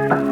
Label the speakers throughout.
Speaker 1: Halo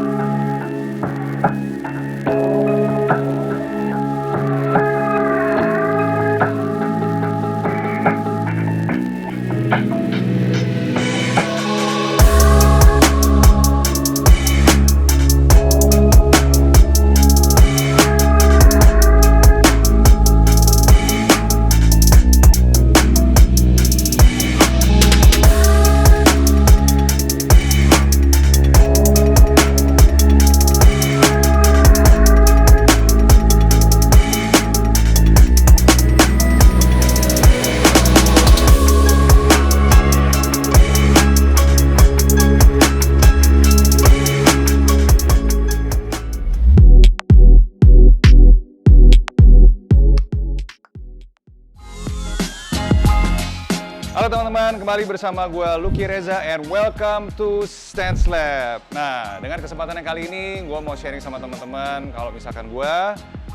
Speaker 1: teman-teman, kembali bersama gue Lucky Reza and welcome to Stance Lab. Nah, dengan kesempatan yang kali ini gue mau sharing sama teman-teman kalau misalkan gue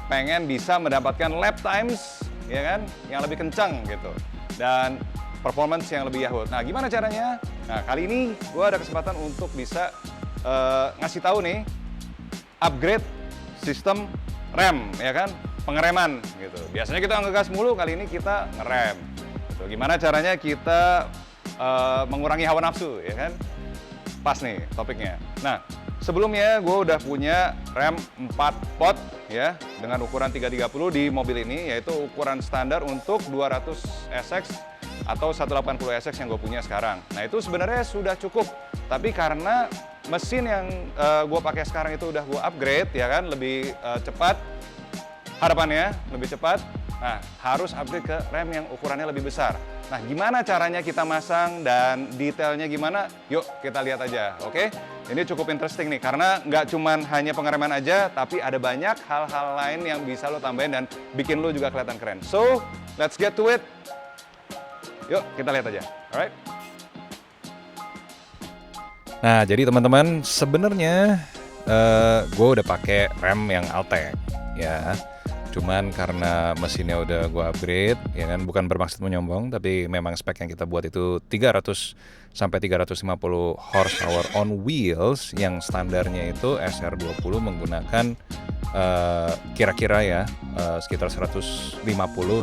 Speaker 1: pengen bisa mendapatkan lap times, ya kan, yang lebih kencang gitu dan performance yang lebih yahut. Nah, gimana caranya? Nah, kali ini gue ada kesempatan untuk bisa ngasih tahu nih upgrade sistem rem, ya kan, pengereman gitu. Biasanya kita ngegas mulu, kali ini kita ngerem. Gimana caranya kita mengurangi hawa nafsu, ya kan? Pas nih topiknya. Nah, sebelumnya gue udah punya rem 4 pot ya dengan ukuran 330 di mobil ini, yaitu ukuran standar untuk 200 SX atau 180 SX yang gue punya sekarang. Nah, itu sebenarnya sudah cukup, tapi karena mesin yang gue pakai sekarang itu udah gue upgrade, ya kan, lebih cepat harapannya, lebih cepat. Nah, harus upgrade ke rem yang ukurannya lebih besar. Nah, gimana caranya kita masang dan detailnya gimana? Yuk kita lihat aja, oke? Ini cukup interesting nih, karena nggak cuman hanya pengereman aja, tapi ada banyak hal-hal lain yang bisa lo tambahin dan bikin lo juga kelihatan keren. So, let's get to it. Yuk kita lihat aja, alright? Nah, jadi teman-teman, sebenarnya gue udah pakai rem yang Altec, ya. Cuman karena mesinnya udah gue upgrade, ya kan, bukan bermaksud menyombong, tapi memang spek yang kita buat itu 300 sampai 350 horsepower on wheels, yang standarnya itu SR20 menggunakan kira-kira ya sekitar 150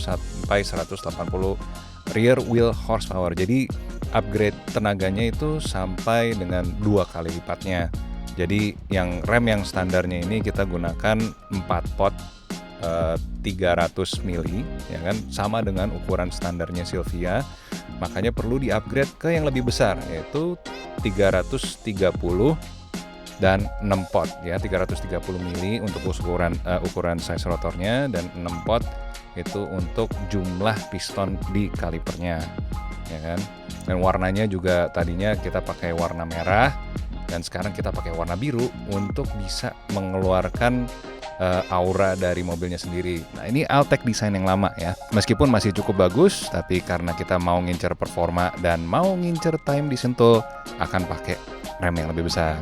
Speaker 1: sampai 180 rear wheel horsepower. Jadi upgrade tenaganya itu sampai dengan 2 kali lipatnya. Jadi yang rem yang standarnya ini kita gunakan 4 pot 300 mili, ya kan, sama dengan ukuran standarnya Silvia. Makanya perlu di-upgrade ke yang lebih besar, yaitu 330 dan 6 pot ya, 330 mili untuk ukuran size rotornya, dan 6 pot itu untuk jumlah piston di kalipernya, ya kan. Dan warnanya juga tadinya kita pakai warna merah dan sekarang kita pakai warna biru untuk bisa mengeluarkan aura dari mobilnya sendiri. Nah, ini Altec desain yang lama ya. Meskipun masih cukup bagus, tapi karena kita mau ngincer performa dan mau ngincer time di Sentul, akan pakai rem yang lebih besar.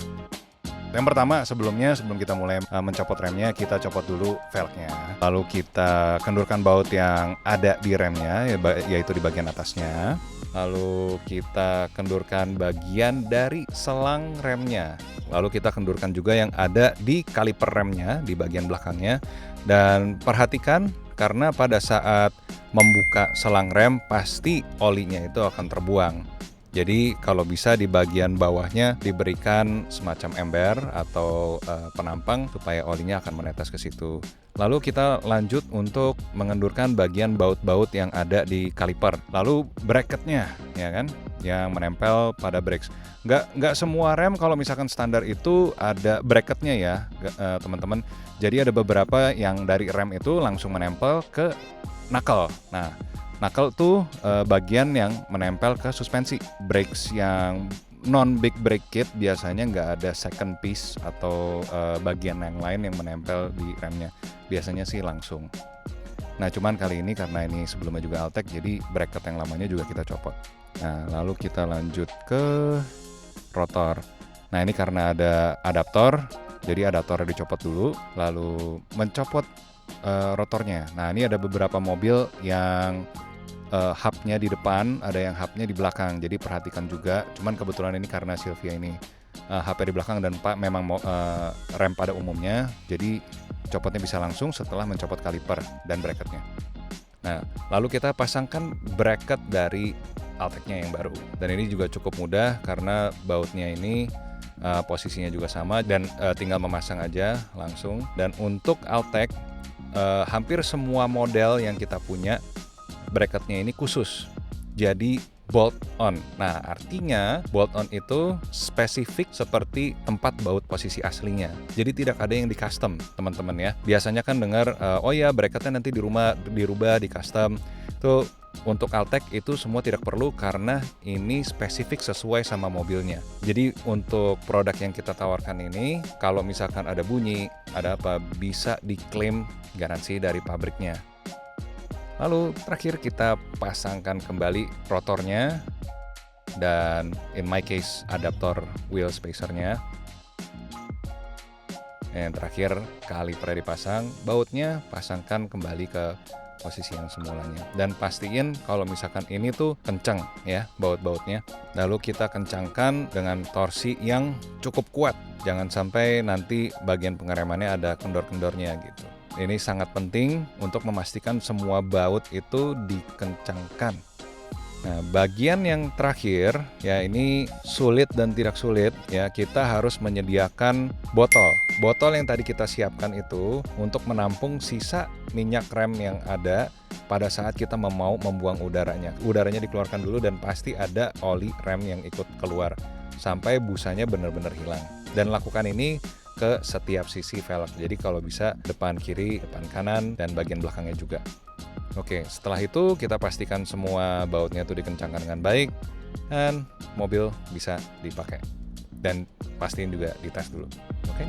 Speaker 1: Yang pertama, sebelum kita mulai mencopot remnya, kita copot dulu velgnya. Lalu kita kendurkan baut yang ada di remnya, yaitu di bagian atasnya. Lalu kita kendurkan bagian dari selang remnya. Lalu kita kendurkan juga yang ada di kaliper remnya di bagian belakangnya. Dan perhatikan, karena pada saat membuka selang rem pasti olinya itu akan terbuang. Jadi kalau bisa di bagian bawahnya diberikan semacam ember atau penampang supaya olinya akan menetes ke situ. Lalu kita lanjut untuk mengendurkan bagian baut-baut yang ada di kaliper. Lalu bracketnya, ya kan, yang menempel pada brakes. Nggak semua rem kalau misalkan standar itu ada bracketnya ya, teman-teman. Jadi ada beberapa yang dari rem itu langsung menempel ke knuckle. Nah, knuckle tuh bagian yang menempel ke suspensi. Brakes yang non big brake kit biasanya nggak ada second piece atau bagian yang lain yang menempel di remnya. Biasanya sih langsung. Nah, cuman kali ini karena ini sebelumnya juga Altec, jadi bracket yang lamanya juga kita copot. Nah, lalu kita lanjut ke rotor. Nah, ini karena ada adaptor, jadi adaptornya dicopot dulu, lalu mencopot rotornya. Nah, ini ada beberapa mobil yang hubnya di depan, ada yang hubnya di belakang. Jadi perhatikan juga. Cuman kebetulan ini karena Silvia ini HP di belakang dan memang rem pada umumnya, jadi copotnya bisa langsung setelah mencopot kaliper dan bracketnya. Nah, lalu kita pasangkan bracket dari Altec-nya yang baru, dan ini juga cukup mudah karena bautnya ini posisinya juga sama dan tinggal memasang aja langsung. Dan untuk Altec hampir semua model yang kita punya bracketnya ini khusus, jadi bolt on. Nah, artinya bolt on itu spesifik seperti tempat baut posisi aslinya. Jadi tidak ada yang di custom, teman-teman ya. Biasanya kan dengar oh ya bracketnya nanti dirubah di custom. Tuh untuk Altec itu semua tidak perlu karena ini spesifik sesuai sama mobilnya. Jadi untuk produk yang kita tawarkan ini, kalau misalkan ada bunyi, ada apa, bisa diklaim garansi dari pabriknya. Lalu terakhir kita pasangkan kembali rotornya dan in my case adaptor wheel spacernya. Yang terakhir kalipernya dipasang, bautnya pasangkan kembali ke posisi yang semulanya. Dan pastiin kalau misalkan ini tuh kencang ya baut-bautnya. Lalu kita kencangkan dengan torsi yang cukup kuat. Jangan sampai nanti bagian pengeremannya ada kendor-kendornya gitu. Ini sangat penting untuk memastikan semua baut itu dikencangkan. Nah, bagian yang terakhir ya ini sulit dan tidak sulit ya, kita harus menyediakan botol. Botol yang tadi kita siapkan itu untuk menampung sisa minyak rem yang ada pada saat kita mau membuang udaranya. Udaranya dikeluarkan dulu dan pasti ada oli rem yang ikut keluar sampai busanya benar-benar hilang. Dan lakukan ini ke setiap sisi velg. Jadi kalau bisa depan kiri, depan kanan, dan bagian belakangnya juga. Oke, setelah itu kita pastikan semua bautnya itu dikencangkan dengan baik dan mobil bisa dipakai. Dan pastiin juga dites dulu. Oke.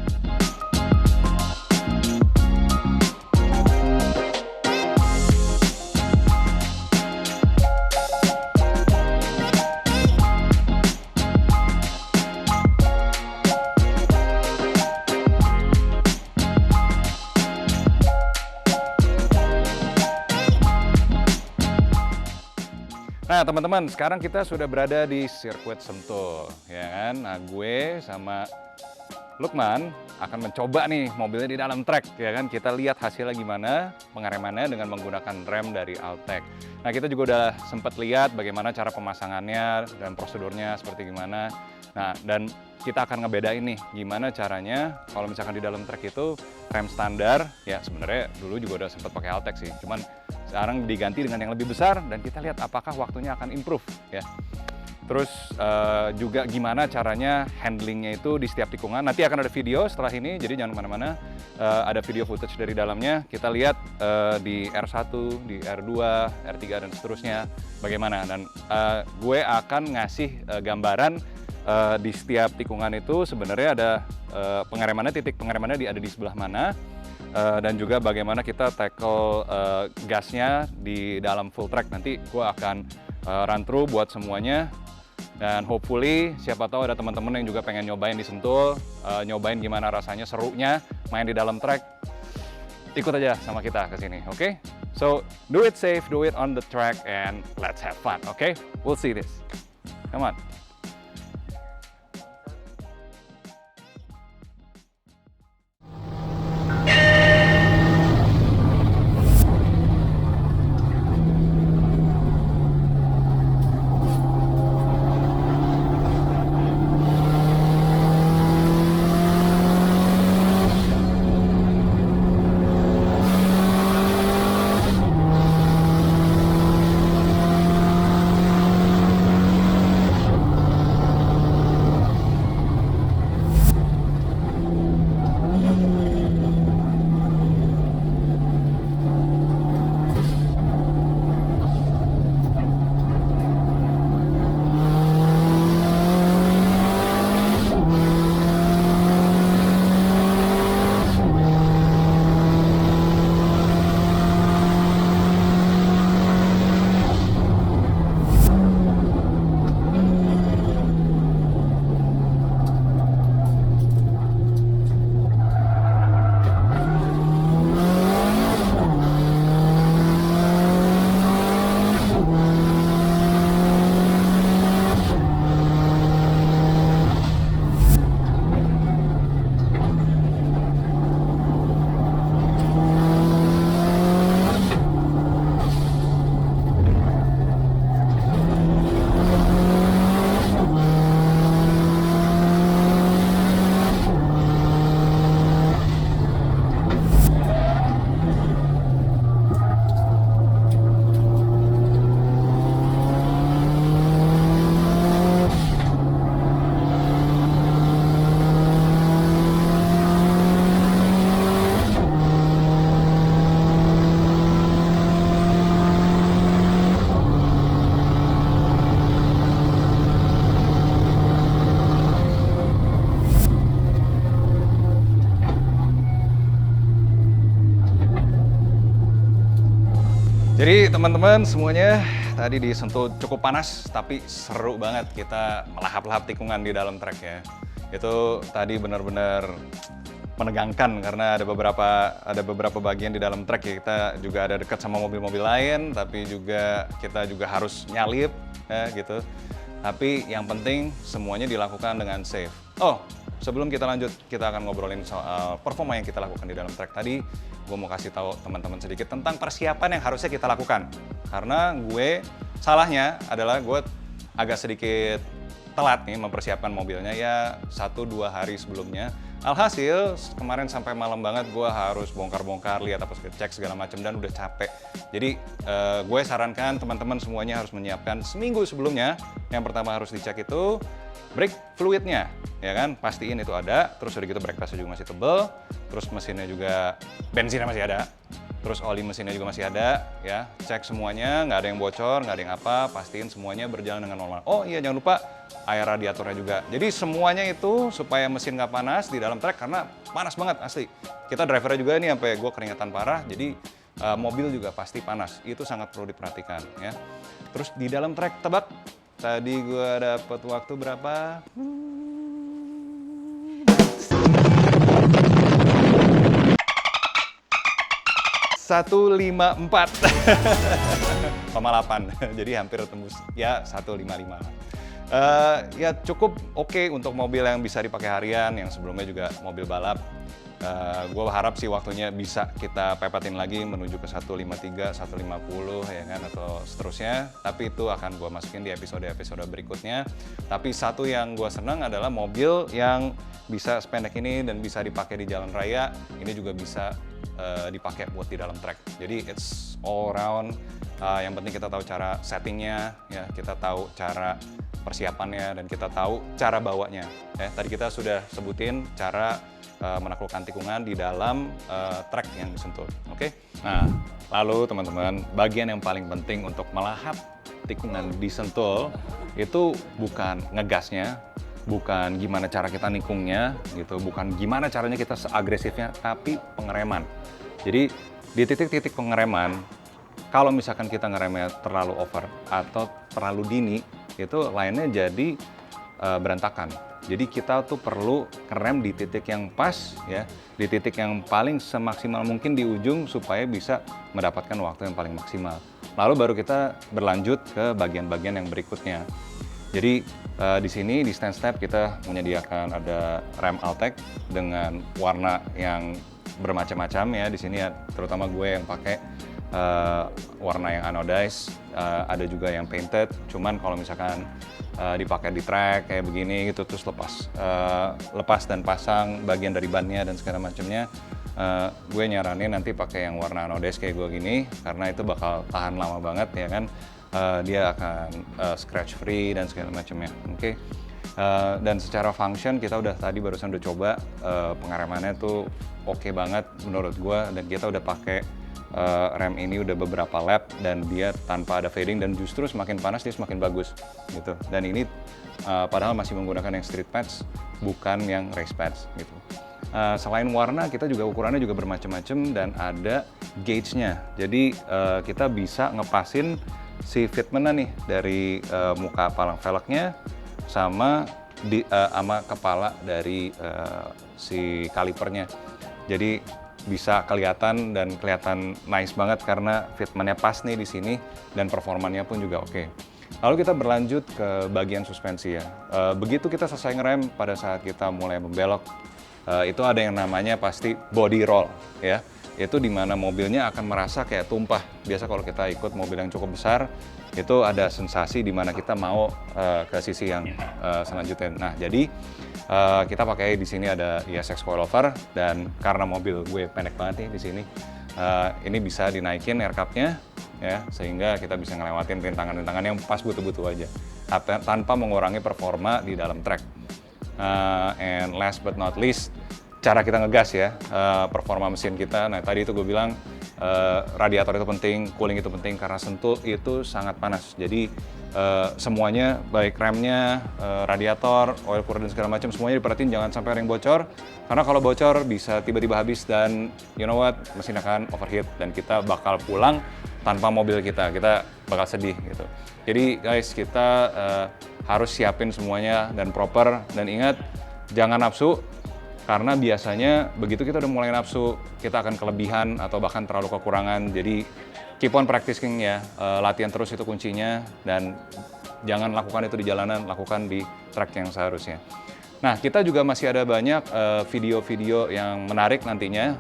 Speaker 1: Nah teman-teman, sekarang kita sudah berada di sirkuit Sentul, ya kan? Nah gue sama Lukman akan mencoba nih mobilnya di dalam track, ya kan? Kita lihat hasilnya gimana pengeremannya dengan menggunakan rem dari Altec. Nah kita juga udah sempat lihat bagaimana cara pemasangannya dan prosedurnya seperti gimana. Nah dan kita akan ngebedain nih gimana caranya kalau misalkan di dalam track itu rem standar, ya sebenarnya dulu juga udah sempat pakai Altec sih, cuman sekarang diganti dengan yang lebih besar dan kita lihat apakah waktunya akan improve ya. Terus juga gimana caranya handlingnya itu di setiap tikungan. Nanti akan ada video setelah ini, jadi jangan kemana-mana. Ada video footage dari dalamnya. Kita lihat di R1, di R2, R3 dan seterusnya bagaimana. Dan gue akan ngasih gambaran di setiap tikungan itu sebenarnya ada pengeremannya, titik pengeremannya ada di sebelah mana. Dan juga bagaimana kita tackle gasnya di dalam full track. Nanti gue akan run through buat semuanya. Dan hopefully siapa tahu ada teman-teman yang juga pengen nyobain di Sentul, nyobain gimana rasanya, serunya main di dalam track. Ikut aja sama kita ke sini, oke? Okay? So do it safe, do it on the track, and let's have fun, okay? We'll see this. Come on. Jadi teman-teman semuanya tadi di Sentul cukup panas tapi seru banget kita melahap-lahap tikungan di dalam trek ya. Itu tadi benar-benar menegangkan karena ada beberapa bagian di dalam trek ya. Kita juga ada dekat sama mobil-mobil lain tapi juga kita juga harus nyalip ya gitu. Tapi yang penting semuanya dilakukan dengan safe. Oh, sebelum kita lanjut, kita akan ngobrolin soal performa yang kita lakukan di dalam trek tadi. Gue mau kasih tahu teman-teman sedikit tentang persiapan yang harusnya kita lakukan. Karena salahnya adalah gue agak sedikit telat nih mempersiapkan mobilnya ya 1-2 hari sebelumnya. Alhasil kemarin sampai malam banget gue harus bongkar-bongkar, lihat apa cek segala macam dan udah capek. Jadi gue sarankan teman-teman semuanya harus menyiapkan seminggu sebelumnya. Yang pertama harus dicek itu brake fluidnya, ya kan? Pastiin itu ada. Terus udah gitu brake pasnya juga masih tebel. Terus mesinnya juga bensinnya masih ada. Terus oli mesinnya juga masih ada, ya. Cek semuanya, nggak ada yang bocor, nggak ada yang apa. Pastiin semuanya berjalan dengan normal. Oh iya, jangan lupa air radiatornya juga. Jadi semuanya itu supaya mesin nggak panas di dalam trek karena panas banget asli. Kita drivernya juga ini sampai gue keringatan parah. Jadi mobil juga pasti panas. Itu sangat perlu diperhatikan, ya. Terus di dalam trek tebak. Tadi gue dapat waktu berapa? 154. 8. Jadi hampir tembus ya 155. Ya cukup oke untuk mobil yang bisa dipakai harian, yang sebelumnya juga mobil balap. Gue harap sih waktunya bisa kita pepetin lagi menuju ke 153, 150 ya kan, atau seterusnya. Tapi itu akan gue masukin di episode-episode berikutnya. Tapi satu yang gue senang adalah mobil yang bisa sependek ini dan bisa dipakai di jalan raya. Ini juga bisa dipakai buat di dalam trek. Jadi it's all around. Yang penting kita tahu cara settingnya, ya kita tahu cara persiapannya dan kita tahu cara bawanya. Tadi kita sudah sebutin cara menaklukkan tikungan di dalam trek yang disentuh. Oke? Nah, lalu teman-teman, bagian yang paling penting untuk melahap tikungan di Sentul itu bukan ngegasnya, bukan gimana cara kita nikungnya gitu, bukan gimana caranya kita seagresifnya, tapi pengereman. Jadi di titik-titik pengereman, kalau misalkan kita ngeremnya terlalu over atau terlalu dini, itu lainnya jadi berantakan. Jadi kita tuh perlu ngerem di titik yang pas ya, di titik yang paling semaksimal mungkin di ujung supaya bisa mendapatkan waktu yang paling maksimal. Lalu baru kita berlanjut ke bagian-bagian yang berikutnya. Jadi di sini di stand step kita menyediakan ada rem Altec dengan warna yang bermacam-macam ya. Di sini ya terutama gue yang pakai warna yang anodized, ada juga yang painted. Cuman kalau misalkan dipakai di track kayak begini gitu terus lepas dan pasang bagian dari bannya dan segala macamnya, gue nyaranin nanti pakai yang warna anodized kayak gue gini karena itu bakal tahan lama banget ya kan. Dia akan scratch free dan segala macamnya. Oke. Dan secara function kita barusan udah coba, pengeremannya tuh oke banget menurut gue, dan kita udah pakai rem ini udah beberapa lap dan dia tanpa ada fading dan justru semakin panas dia semakin bagus gitu. Dan ini padahal masih menggunakan yang street pads bukan yang race pads gitu. Selain warna kita juga ukurannya juga bermacam-macam dan ada gauge-nya. Jadi kita bisa ngepasin si fitment-nya nih dari muka palang velgnya sama kepala dari si kalipernya. Jadi bisa kelihatan nice banget karena fitment-nya pas nih di sini dan performanya pun juga oke. Lalu kita berlanjut ke bagian suspensi ya. Begitu kita selesai ngerem, pada saat kita mulai membelok, itu ada yang namanya pasti body roll ya. Itu dimana mobilnya akan merasa kayak tumpah. Biasa kalau kita ikut mobil yang cukup besar, itu ada sensasi dimana kita mau ke sisi yang selanjutnya. Nah, jadi kita pakai di sini ada ESX coilover dan karena mobil gue pendek banget nih di sini, ini bisa dinaikin air cup-nya ya sehingga kita bisa ngelewatin rintangan-rintangan yang pas butuh-butuh aja tanpa mengurangi performa di dalam track. And last but not least, cara kita ngegas ya, performa mesin kita. Nah tadi itu gue bilang radiator itu penting, cooling itu penting karena Sentul itu sangat panas. Jadi semuanya baik remnya, radiator, oil cooler dan segala macam semuanya diperhatiin jangan sampai ada yang bocor. Karena kalau bocor bisa tiba-tiba habis dan you know what, mesin akan overheat dan kita bakal pulang tanpa mobil kita bakal sedih gitu. Jadi guys, kita harus siapin semuanya dan proper, dan ingat jangan nafsu, karena biasanya begitu kita udah mulai nafsu, kita akan kelebihan atau bahkan terlalu kekurangan. Jadi keep on practicing ya, latihan terus itu kuncinya, dan jangan lakukan itu di jalanan, lakukan di track yang seharusnya. Nah, kita juga masih ada banyak video-video yang menarik nantinya.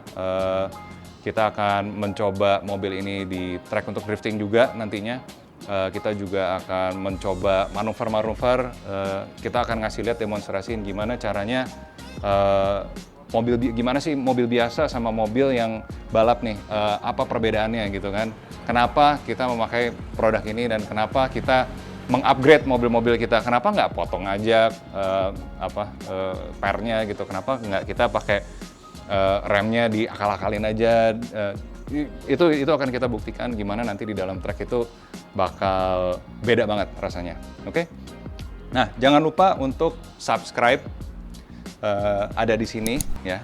Speaker 1: Kita akan mencoba mobil ini di track untuk drifting juga nantinya. Kita juga akan mencoba manuver-manuver. Kita akan ngasih lihat, demonstrasiin gimana caranya gimana sih mobil biasa sama mobil yang balap nih, apa perbedaannya gitu kan. Kenapa kita memakai produk ini dan kenapa kita mengupgrade mobil-mobil kita, kenapa nggak potong aja pernya gitu, kenapa nggak kita pakai remnya diakal-akalin aja. Itu akan kita buktikan gimana nanti di dalam track itu bakal beda banget rasanya. Oke? Nah, jangan lupa untuk subscribe, ada di sini ya,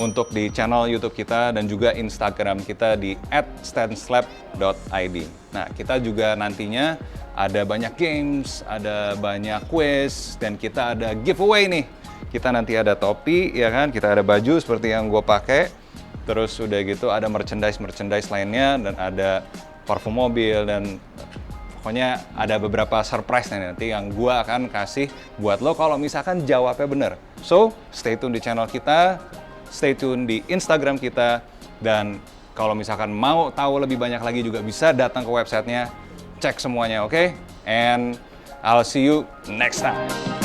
Speaker 1: untuk di channel YouTube kita dan juga Instagram kita di @stanslab.id. Nah, kita juga nantinya ada banyak games, ada banyak quiz, dan kita ada giveaway nih. Kita nanti ada topi, ya kan? Kita ada baju seperti yang gue pakai. Terus udah gitu ada merchandise lainnya, dan ada parfum mobil, dan pokoknya ada beberapa surprise nanti yang gue akan kasih buat lo kalau misalkan jawabnya bener. So, stay tune di channel kita, stay tune di Instagram kita, dan kalau misalkan mau tahu lebih banyak lagi juga bisa datang ke websitenya, cek semuanya, oke? And I'll see you next time.